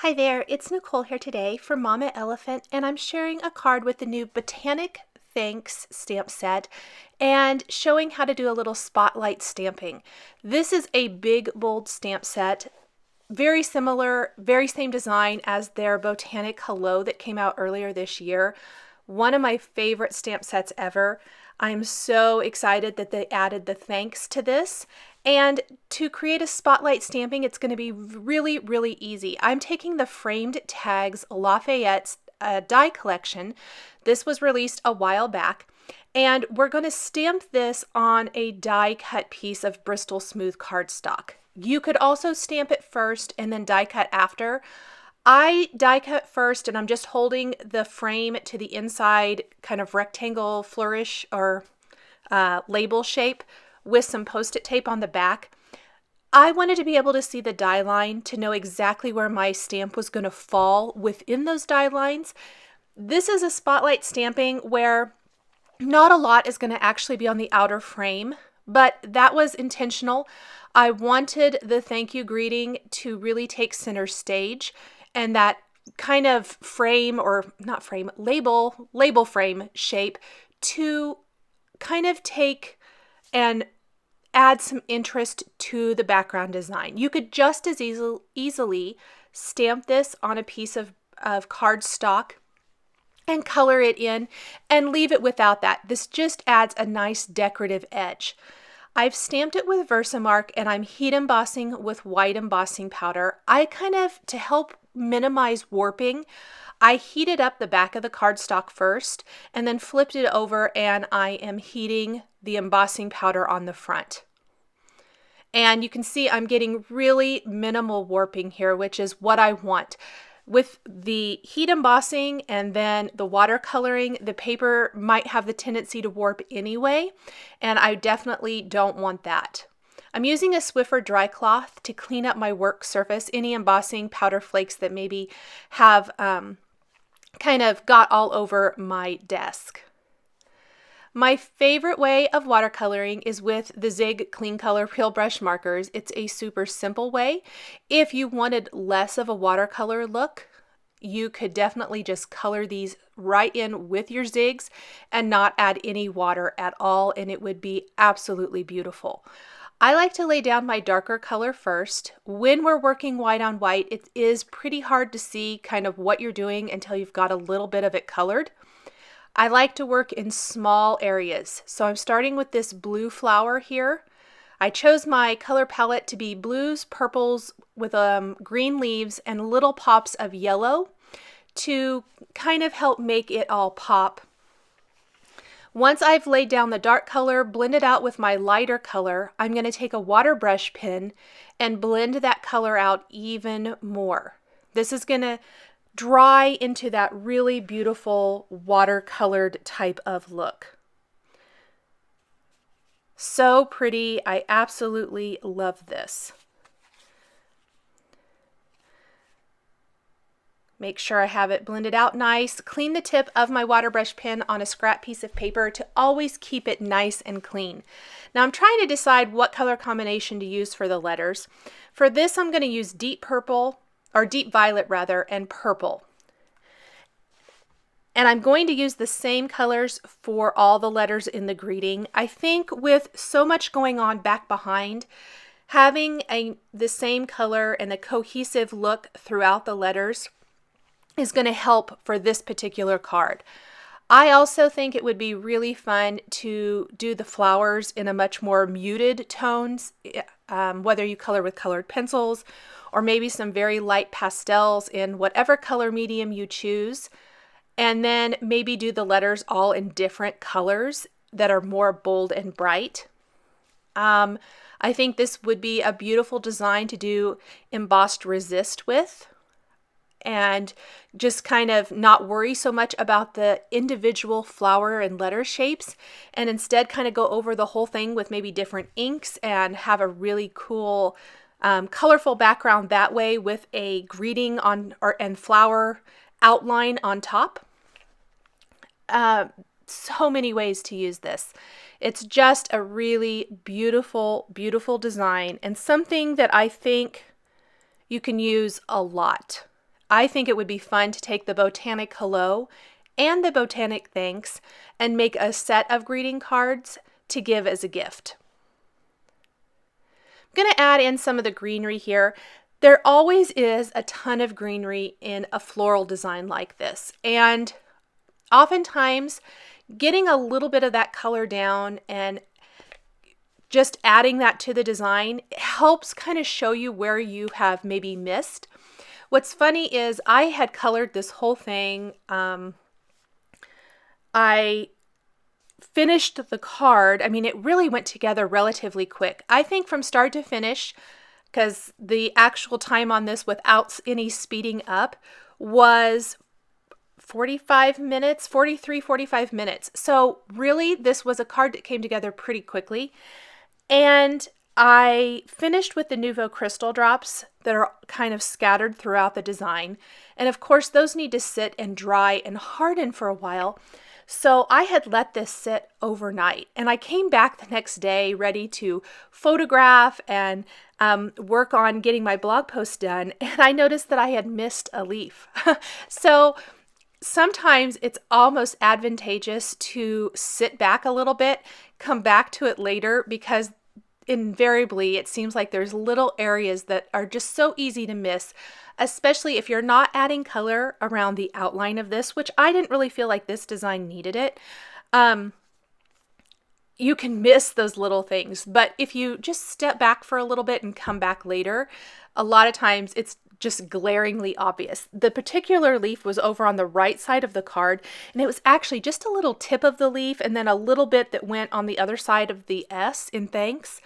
Hi there, it's Nicole here today for Mama Elephant, and I'm sharing a card with the new Botanic Thanks stamp set and showing how to do a little spotlight stamping. This is a big, bold stamp set, very similar, very same design as their Botanic Hello that came out earlier this year. One of my favorite stamp sets ever. I'm so excited that they added the thanks to this. And to create a spotlight stamping, it's going to be really, really easy. I'm taking the Framed Tags LAFAYETTE die collection. This was released a while back. And we're going to stamp this on a die cut piece of Bristol Smooth cardstock. You could also stamp it first and then die cut after. I die cut first, and I'm just holding the frame to the inside kind of rectangle flourish or label shape with some post-it tape on the back. I wanted to be able to see the die line to know exactly where my stamp was going to fall within those die lines. This is a spotlight stamping where not a lot is going to actually be on the outer frame, but that was intentional. I wanted the thank you greeting to really take center stage, and that kind of frame, or not frame, label frame shape to kind of take and add some interest to the background design. You could just as easily stamp this on a piece of cardstock and color it in and leave it without that. This just adds a nice decorative edge. I've stamped it with Versamark, and I'm heat embossing with white embossing powder. To help minimize warping, I heated up the back of the cardstock first and then flipped it over, and I am heating the embossing powder on the front. And you can see I'm getting really minimal warping here, which is what I want. With the heat embossing and then the watercoloring, the paper might have the tendency to warp anyway, and I definitely don't want that. I'm using a Swiffer dry cloth to clean up my work surface, any embossing powder flakes that maybe have kind of got all over my desk. My favorite way of watercoloring is with the Zig Clean Color Real Brush markers. It's a super simple way. If you wanted less of a watercolor look, you could definitely just color these right in with your zigs and not add any water at all, and it would be absolutely beautiful. I like to lay down my darker color first. When we're working white on white, it is pretty hard to see kind of what you're doing until you've got a little bit of it colored. I like to work in small areas. So I'm starting with this blue flower here. I chose my color palette to be blues, purples with green leaves and little pops of yellow to kind of help make it all pop. Once I've laid down the dark color, blended out with my lighter color, I'm going to take a water brush pen and blend that color out even more. This is going to dry into that really beautiful watercolored type of look. So pretty. I absolutely love this. Make sure I have it blended out nice. Clean the tip of my water brush pen on a scrap piece of paper to always keep it nice and clean. Now I'm trying to decide what color combination to use for the letters. For this, I'm going to use deep purple, or deep violet rather, and purple. And I'm going to use the same colors for all the letters in the greeting. I think with so much going on back behind, having the same color and a cohesive look throughout the letters is going to help for this particular card. I also think it would be really fun to do the flowers in a much more muted tones, whether you color with colored pencils or maybe some very light pastels in whatever color medium you choose, and then maybe do the letters all in different colors that are more bold and bright. I think this would be a beautiful design to do embossed resist with, and just kind of not worry so much about the individual flower and letter shapes, and instead kind of go over the whole thing with maybe different inks and have a really cool colorful background that way with a greeting on and flower outline on top. So many ways to use this. It's just a really beautiful, beautiful design, and something that I think you can use a lot. I think it would be fun to take the Botanic Hello and the Botanic Thanks and make a set of greeting cards to give as a gift. I'm going to add in some of the greenery here. There always is a ton of greenery in a floral design like this, and oftentimes getting a little bit of that color down and just adding that to the design helps kind of show you where you have maybe missed. What's funny is I had colored this whole thing. I finished the card. I mean, it really went together relatively quick. I think from start to finish, because the actual time on this without any speeding up was 45 minutes, 45 minutes. So really, this was a card that came together pretty quickly. And I finished with the Nuvo crystal drops that are kind of scattered throughout the design. And of course, those need to sit and dry and harden for a while. So I had let this sit overnight, and I came back the next day ready to photograph and work on getting my blog post done, and I noticed that I had missed a leaf. So sometimes it's almost advantageous to sit back a little bit, come back to it later, because invariably it seems like there's little areas that are just so easy to miss, especially if you're not adding color around the outline of this, which I didn't really feel like this design needed it. You can miss those little things, but if you just step back for a little bit and come back later, a lot of times it's just glaringly obvious. The particular leaf was over on the right side of the card, and it was actually just a little tip of the leaf and then a little bit that went on the other side of the S in thanks.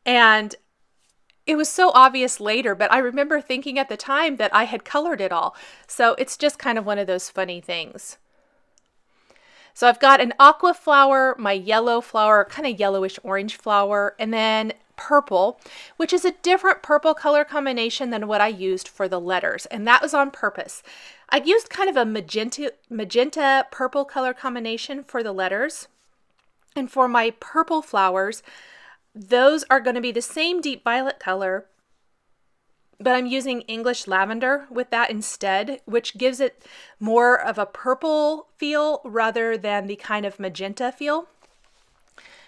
And it was so obvious later, but I remember thinking at the time that I had colored it all. So it's just kind of one of those funny things. So I've got an aqua flower, my yellow flower, kind of yellowish orange flower, and then purple, which is a different purple color combination than what I used for the letters, and that was on purpose. I used kind of a magenta purple color combination for the letters, and for my purple flowers, those are going to be the same deep violet color, but I'm using English lavender with that instead, which gives it more of a purple feel rather than the kind of magenta feel.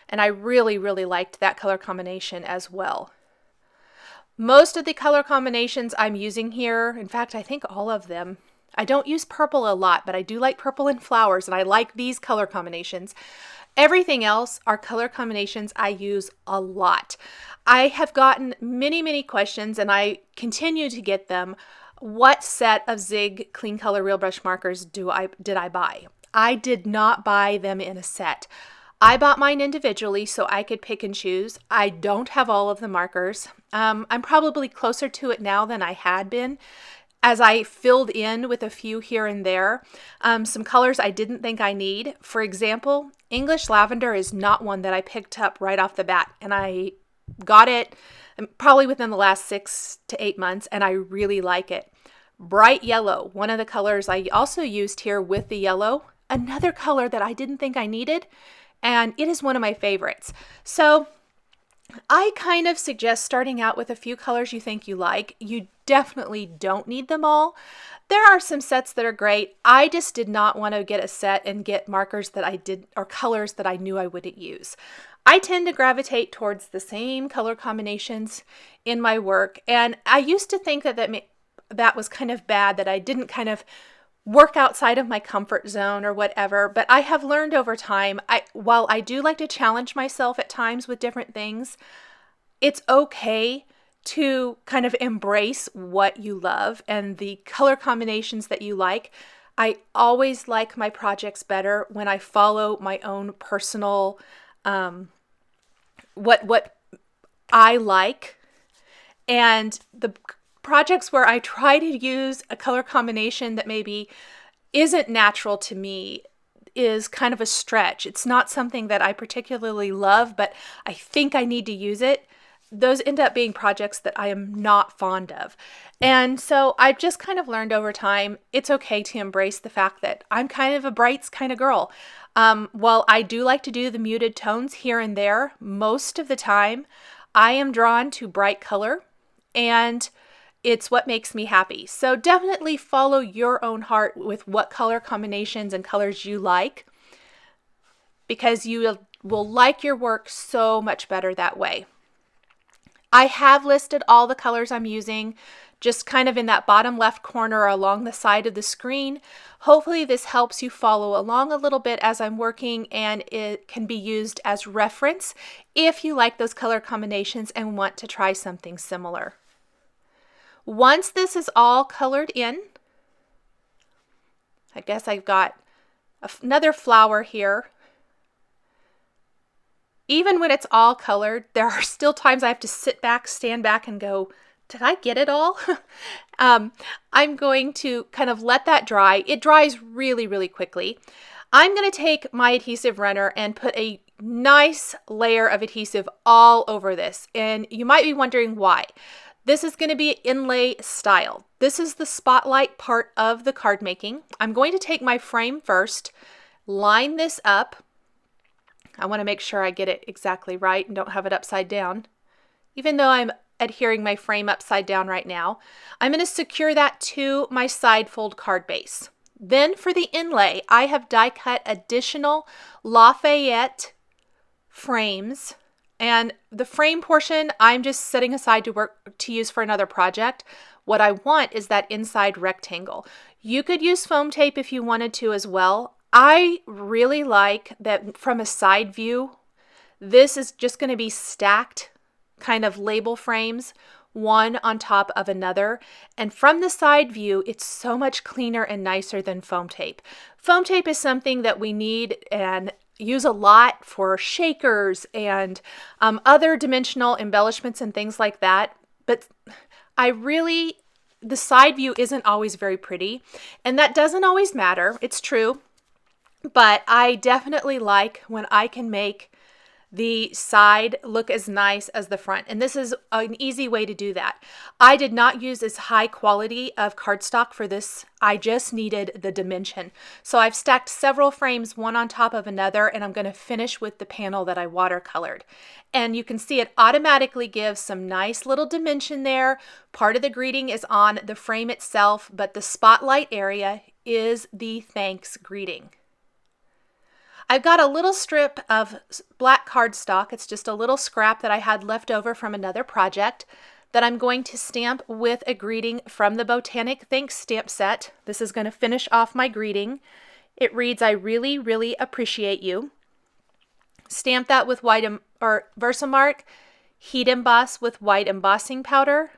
And I really, really liked that color combination as well. Most of the color combinations I'm using here, in fact, I think all of them, I don't use purple a lot, but I do like purple in flowers, and I like these color combinations. Everything else are color combinations I use a lot. I have gotten many, many questions, and I continue to get them. What set of Zig Clean Color Real Brush markers did I buy? I did not buy them in a set. I bought mine individually so I could pick and choose. I don't have all of the markers. I'm probably closer to it now than I had been, as I filled in with a few here and there. Some colors I didn't think I need. For example, English lavender is not one that I picked up right off the bat, and I got it probably within the last 6 to 8 months, and I really like it. Bright yellow, one of the colors I also used here with the yellow, another color that I didn't think I needed, and it is one of my favorites. So I kind of suggest starting out with a few colors you think you like. You definitely don't need them all. There are some sets that are great. I just did not want to get a set and get markers that I did, or colors that I knew I wouldn't use. I tend to gravitate towards the same color combinations in my work, and I used to think that was kind of bad, that I didn't kind of work outside of my comfort zone or whatever, but I have learned over time, while I do like to challenge myself at times with different things, it's okay to kind of embrace what you love and the color combinations that you like. I always like my projects better when I follow my own personal, what I like, and the projects where I try to use a color combination that maybe isn't natural to me is kind of a stretch. It's not something that I particularly love, but I think I need to use it. Those end up being projects that I am not fond of. And so I've just kind of learned over time, it's okay to embrace the fact that I'm kind of a brights kind of girl. While I do like to do the muted tones here and there, most of the time I am drawn to bright color. And it's what makes me happy. So definitely follow your own heart with what color combinations and colors you like, because you will like your work so much better that way. I have listed all the colors I'm using just kind of in that bottom left corner or along the side of the screen. Hopefully this helps you follow along a little bit as I'm working, and it can be used as reference if you like those color combinations and want to try something similar. Once this is all colored in, I guess I've got another flower here. Even when it's all colored, there are still times I have to sit back, stand back, and go, did I get it all? I'm going to kind of let that dry. It dries really, really quickly. I'm going to take my adhesive runner and put a nice layer of adhesive all over this. And you might be wondering why. This is going to be inlay style. This is the spotlight part of the card making. I'm going to take my frame first, line this up. I want to make sure I get it exactly right and don't have it upside down. Even though I'm adhering my frame upside down right now, I'm going to secure that to my side fold card base. Then for the inlay, I have die cut additional LAFAYETTE frames, and the frame portion I'm just setting aside to use for another project. What I want is that inside rectangle. You could use foam tape if you wanted to as well. I really like that from a side view, this is just going to be stacked kind of label frames, one on top of another. And from the side view, it's so much cleaner and nicer than foam tape. Foam tape is something that we need and use a lot for shakers and other dimensional embellishments and things like that. But the side view isn't always very pretty, and that doesn't always matter. It's true. But I definitely like when I can make the side look as nice as the front. And this is an easy way to do that. I did not use as high quality of cardstock for this. I just needed the dimension. So I've stacked several frames one on top of another, and I'm going to finish with the panel that I watercolored. And you can see it automatically gives some nice little dimension there. Part of the greeting is on the frame itself, but the spotlight area is the thanks greeting. I've got a little strip of black cardstock. It's just a little scrap that I had left over from another project that I'm going to stamp with a greeting from the Botanic Thanks stamp set. This is going to finish off my greeting. It reads, "I really, really appreciate you." Stamp that with white Versamark, heat emboss with white embossing powder.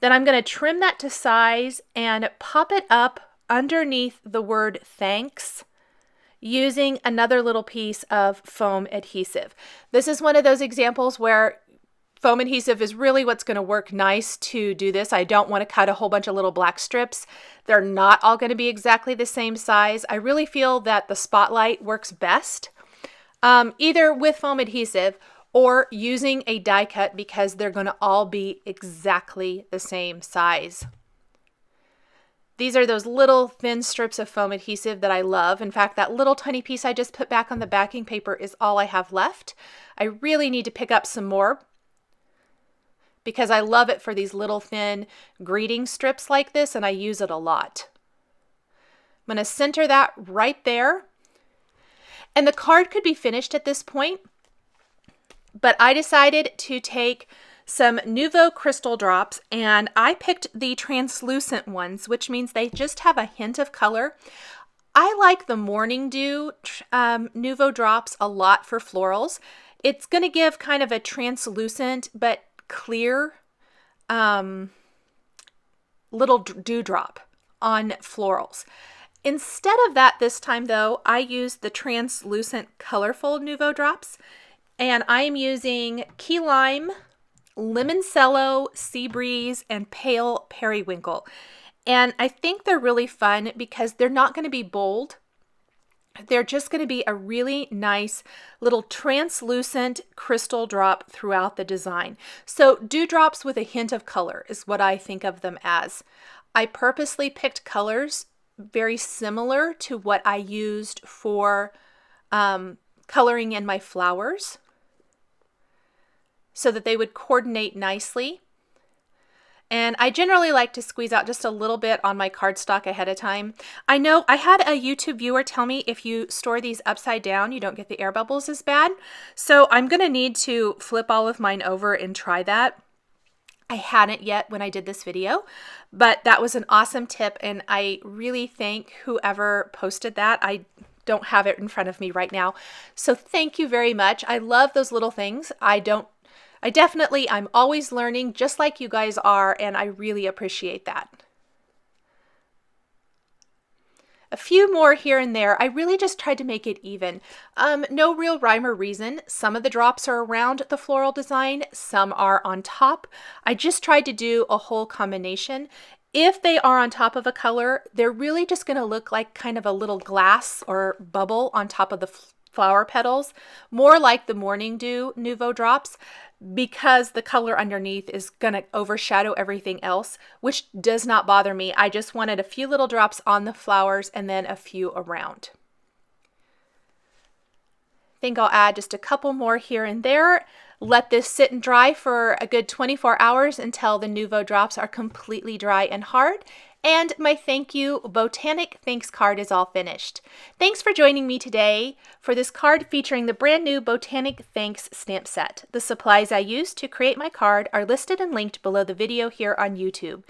Then I'm going to trim that to size and pop it up underneath the word thanks, using another little piece of foam adhesive. This is one of those examples where foam adhesive is really what's going to work nice to do this. I don't want to cut a whole bunch of little black strips. They're not all going to be exactly the same size. I really feel that the spotlight works best either with foam adhesive or using a die cut, because they're going to all be exactly the same size. These are those little thin strips of foam adhesive that I love. In fact, that little tiny piece I just put back on the backing paper is all I have left. I really need to pick up some more because I love it for these little thin greeting strips like this, and I use it a lot. I'm going to center that right there. And the card could be finished at this point, but I decided to take some Nuvo crystal drops, and I picked the translucent ones, which means they just have a hint of color. I like the Morning Dew Nuvo drops a lot for florals. It's going to give kind of a translucent but clear little dewdrop on florals. Instead of that this time though, I used the translucent colorful Nuvo drops, and I am using Key Lime, Limoncello, Sea Breeze, and Pale Periwinkle. And I think they're really fun because they're not going to be bold. They're just going to be a really nice little translucent crystal drop throughout the design. So dewdrops with a hint of color is what I think of them as. I purposely picked colors very similar to what I used for coloring in my flowers, so that they would coordinate nicely. And I generally like to squeeze out just a little bit on my cardstock ahead of time. I know I had a YouTube viewer tell me if you store these upside down, you don't get the air bubbles as bad. So I'm going to need to flip all of mine over and try that. I hadn't yet when I did this video, but that was an awesome tip, and I really thank whoever posted that. I don't have it in front of me right now, so thank you very much. I love those little things. I'm always learning just like you guys are, and I really appreciate that. A few more here and there. I really just tried to make it even. No real rhyme or reason. Some of the drops are around the floral design, some are on top. I just tried to do a whole combination. If they are on top of a color, they're really just going to look like kind of a little glass or bubble on top of the flower petals, more like the Morning Dew Nuvo drops, because the color underneath is going to overshadow everything else, which does not bother me. I just wanted a few little drops on the flowers and then a few around. I think I'll add just a couple more here and there. Let this sit and dry for a good 24 hours until the Nuvo drops are completely dry and hard. And my thank you Botanic Thanks card is all finished. Thanks for joining me today for this card featuring the brand new Botanic Thanks stamp set. The supplies I used to create my card are listed and linked below the video here on YouTube.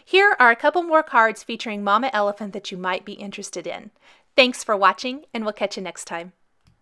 Here are a couple more cards featuring Mama Elephant that you might be interested in. Thanks for watching, and we'll catch you next time.